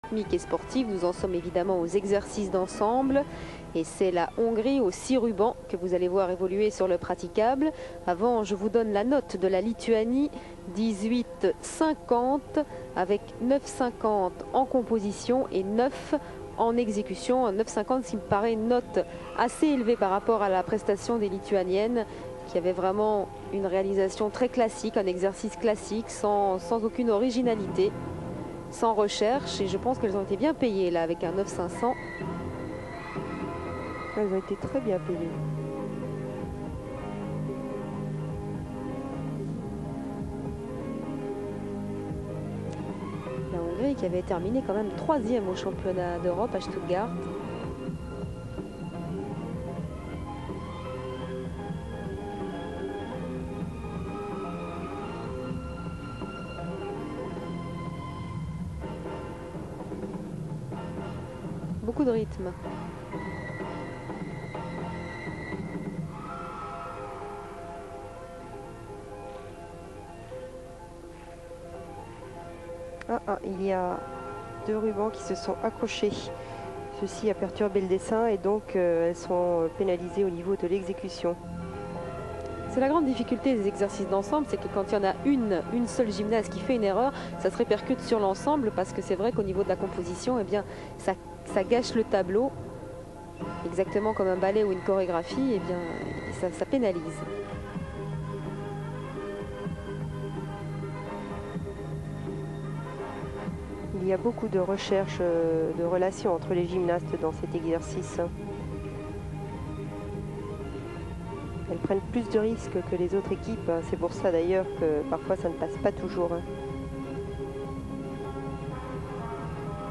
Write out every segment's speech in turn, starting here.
rythmique et sportive. Nous en sommes évidemment aux exercices d'ensemble. Et c'est la Hongrie aux 6 rubans que vous allez voir évoluer sur le praticable. Avant, je vous donne la note de la Lituanie, 18,50 avec 9,50 en composition et 9 en exécution. 9,50, ce qui me paraît une note assez élevée par rapport à la prestation des Lituaniennes, qui avaient vraiment une réalisation très classique, un exercice classique, sans aucune originalité, sans recherche. Et je pense qu'elles ont été bien payées là avec un 9,500. Elles ont été très bien payées. La Hongrie qui avait terminé quand même 3e au championnat d'Europe à Stuttgart. Beaucoup de rythme. Il y a 2 rubans qui se sont accrochés. Ceci a perturbé le dessin et donc elles sont pénalisées au niveau de l'exécution. C'est la grande difficulté des exercices d'ensemble, c'est que quand il y en a une seule gymnaste qui fait une erreur, ça se répercute sur l'ensemble, parce que c'est vrai qu'au niveau de la composition, eh bien, ça gâche le tableau, exactement comme un ballet ou une chorégraphie, eh bien, ça pénalise. Il y a beaucoup de recherche de relations entre les gymnastes dans cet exercice. Elles prennent plus de risques que les autres équipes. C'est pour ça d'ailleurs que parfois ça ne passe pas toujours.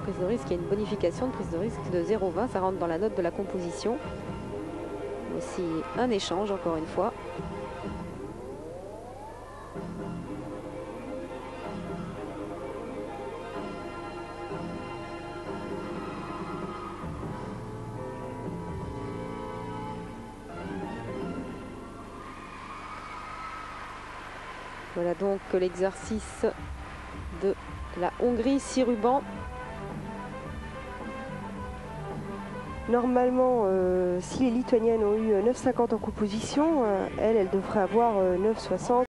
Prise de risque, il y a une bonification de prise de risque de 0,20. Ça rentre dans la note de la composition. Aussi un échange, encore une fois. Voilà donc l'exercice de la Hongrie, 6 rubans. Normalement, si les Lituaniennes ont eu 9,50 en composition, elles devraient avoir 9,60.